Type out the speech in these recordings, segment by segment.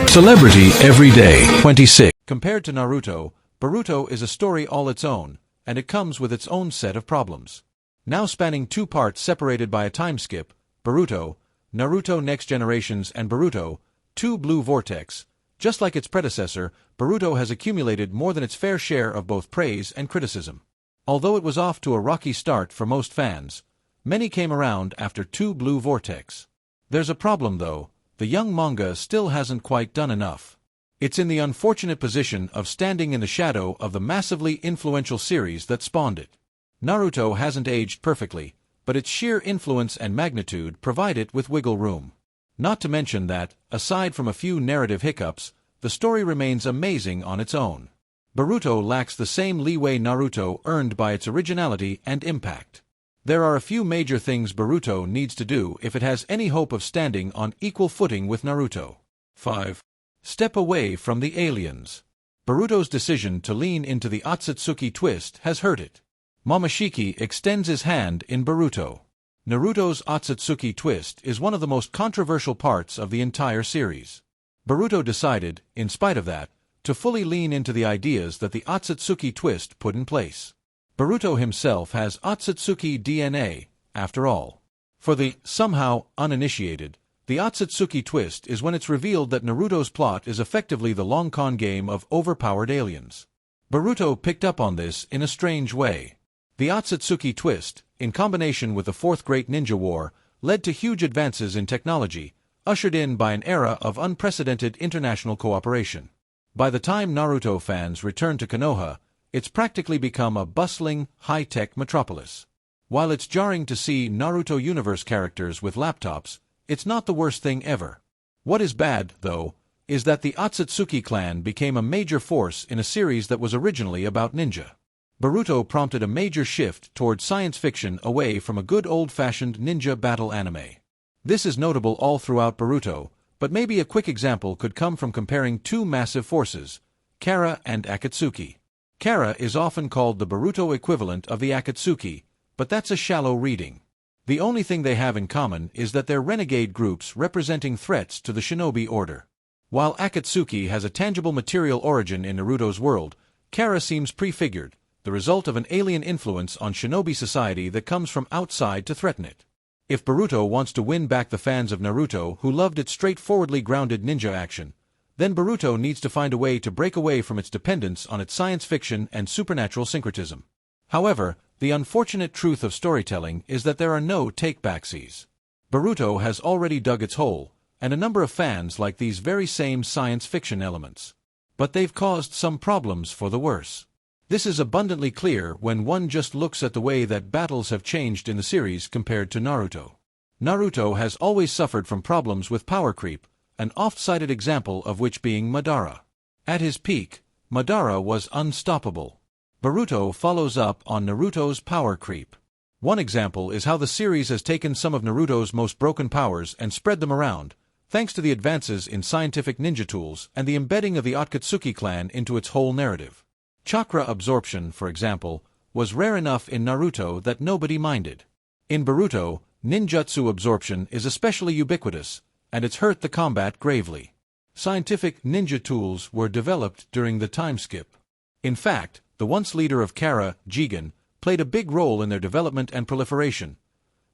Celebrity Every Day 26. Compared to Naruto, Boruto is a story all its own, and it comes with its own set of problems. Now spanning two parts separated by a time skip, Boruto, Naruto Next Generations and Boruto, Two Blue Vortex. Just like its predecessor, Boruto has accumulated more than its fair share of both praise and criticism. Although it was off to a rocky start for most fans, many came around after Two Blue Vortex. There's a problem though, the young manga still hasn't quite done enough. It's in the unfortunate position of standing in the shadow of the massively influential series that spawned it. Naruto hasn't aged perfectly, but its sheer influence and magnitude provide it with wiggle room. Not to mention that, aside from a few narrative hiccups, the story remains amazing on its own. Boruto lacks the same leeway Naruto earned by its originality and impact. There are a few major things Boruto needs to do if it has any hope of standing on equal footing with Naruto. 5. Step away from the aliens. Boruto's decision to lean into the Otsutsuki twist has hurt it. Momoshiki extends his hand in Boruto. Naruto's Otsutsuki twist is one of the most controversial parts of the entire series. Boruto decided, in spite of that, to fully lean into the ideas that the Otsutsuki twist put in place. Boruto himself has Otsutsuki DNA, after all. For the, somehow, uninitiated, the Otsutsuki twist is when it's revealed that Naruto's plot is effectively the long con game of overpowered aliens. Boruto picked up on this in a strange way. The Otsutsuki twist, in combination with the Fourth Great Ninja War, led to huge advances in technology, ushered in by an era of unprecedented international cooperation. By the time Naruto fans return to Konoha, it's practically become a bustling, high-tech metropolis. While it's jarring to see Naruto universe characters with laptops, it's not the worst thing ever. What is bad, though, is that the Otsutsuki clan became a major force in a series that was originally about ninja. Boruto prompted a major shift towards science fiction away from a good old-fashioned ninja battle anime. This is notable all throughout Boruto, but maybe a quick example could come from comparing two massive forces, Kara and Akatsuki. Kara is often called the Boruto equivalent of the Akatsuki, but that's a shallow reading. The only thing they have in common is that they're renegade groups representing threats to the shinobi order. While Akatsuki has a tangible material origin in Naruto's world, Kara seems prefigured, the result of an alien influence on shinobi society that comes from outside to threaten it. If Boruto wants to win back the fans of Naruto who loved its straightforwardly grounded ninja action, then Boruto needs to find a way to break away from its dependence on its science fiction and supernatural syncretism. However, the unfortunate truth of storytelling is that there are no take-backsies. Boruto has already dug its hole, and a number of fans like these very same science fiction elements. But they've caused some problems for the worse. This is abundantly clear when one just looks at the way that battles have changed in the series compared to Naruto. Naruto has always suffered from problems with power creep, an oft-cited example of which being Madara. At his peak, Madara was unstoppable. Boruto follows up on Naruto's power creep. One example is how the series has taken some of Naruto's most broken powers and spread them around, thanks to the advances in scientific ninja tools and the embedding of the Otsutsuki clan into its whole narrative. Chakra absorption, for example, was rare enough in Naruto that nobody minded. In Boruto, ninjutsu absorption is especially ubiquitous, and it's hurt the combat gravely. Scientific ninja tools were developed during the time skip. In fact, the once leader of Kara, Jigen, played a big role in their development and proliferation.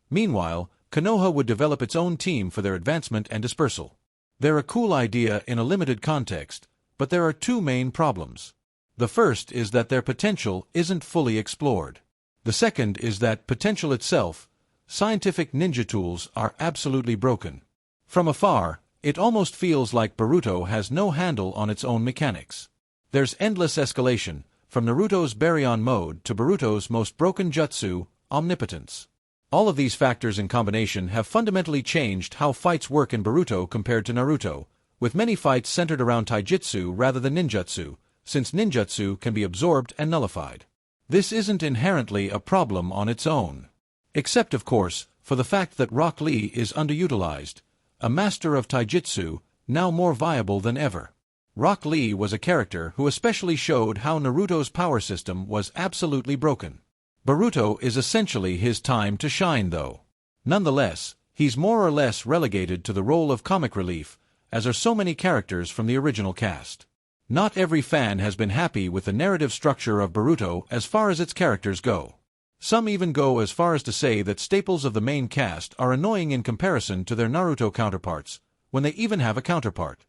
Meanwhile, Konoha would develop its own team for their advancement and dispersal. They're a cool idea in a limited context, but there are two main problems. The first is that their potential isn't fully explored. The second is that potential itself, scientific ninja tools, are absolutely broken. From afar, it almost feels like Boruto has no handle on its own mechanics. There's endless escalation, from Naruto's Baryon mode to Boruto's most broken jutsu, omnipotence. All of these factors in combination have fundamentally changed how fights work in Boruto compared to Naruto, with many fights centered around taijutsu rather than ninjutsu, since ninjutsu can be absorbed and nullified. This isn't inherently a problem on its own. Except, of course, for the fact that Rock Lee is underutilized, a master of taijutsu, now more viable than ever. Rock Lee was a character who especially showed how Naruto's power system was absolutely broken. Boruto is essentially his time to shine though. Nonetheless, He's more or less relegated to the role of comic relief, as are so many characters from the original cast. Not every fan has been happy with the narrative structure of Boruto as far as its characters go. Some even go as far as to say that staples of the main cast are annoying in comparison to their Naruto counterparts, when they even have a counterpart.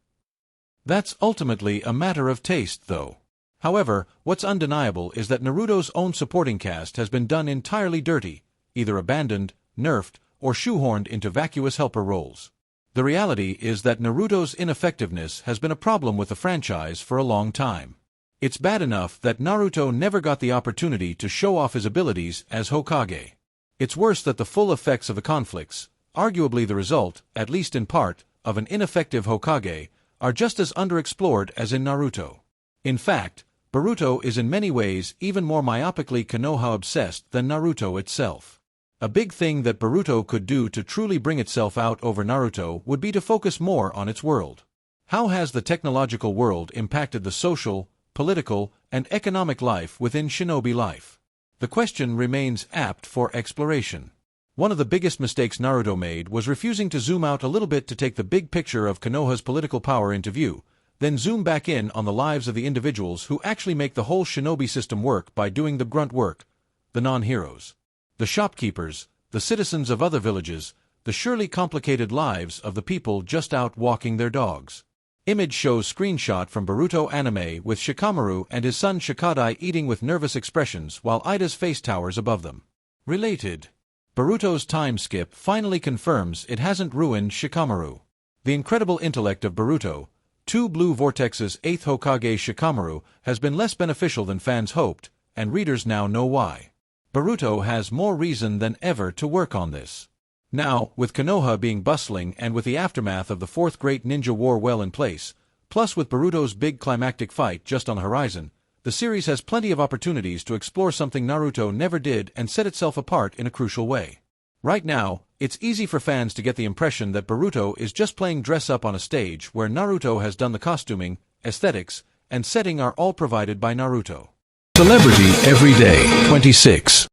That's ultimately a matter of taste, though. However, what's undeniable is that Naruto's own supporting cast has been done entirely dirty, either abandoned, nerfed, or shoehorned into vacuous helper roles. The reality is that Naruto's ineffectiveness has been a problem with the franchise for a long time. It's bad enough that Naruto never got the opportunity to show off his abilities as Hokage. It's worse that the full effects of the conflicts, arguably the result, at least in part, of an ineffective Hokage, are just as underexplored as in Naruto. In fact, Boruto is in many ways even more myopically Konoha-obsessed than Naruto itself. A big thing that Boruto could do to truly bring itself out over Naruto would be to focus more on its world. How has the technological world impacted the social, political, and economic life within shinobi life? The question remains apt for exploration. One of the biggest mistakes Naruto made was refusing to zoom out a little bit to take the big picture of Konoha's political power into view, then zoom back in on the lives of the individuals who actually make the whole shinobi system work by doing the grunt work, the non-heroes. The shopkeepers, the citizens of other villages, the surely complicated lives of the people just out walking their dogs. Image shows screenshot from Boruto anime with Shikamaru and his son Shikadai eating with nervous expressions while Ida's face towers above them. Related. Boruto's time skip finally confirms it hasn't ruined Shikamaru. The incredible intellect of Boruto, Two Blue Vortex's 8th Hokage Shikamaru, has been less beneficial than fans hoped, and readers now know why. Boruto has more reason than ever to work on this. Now, with Konoha being bustling and with the aftermath of the Fourth Great Ninja War well in place, plus with Boruto's big climactic fight just on the horizon, the series has plenty of opportunities to explore something Naruto never did and set itself apart in a crucial way. Right now, it's easy for fans to get the impression that Boruto is just playing dress-up on a stage where Naruto has done the costuming, aesthetics, and setting are all provided by Naruto. Celebrity Every Day 26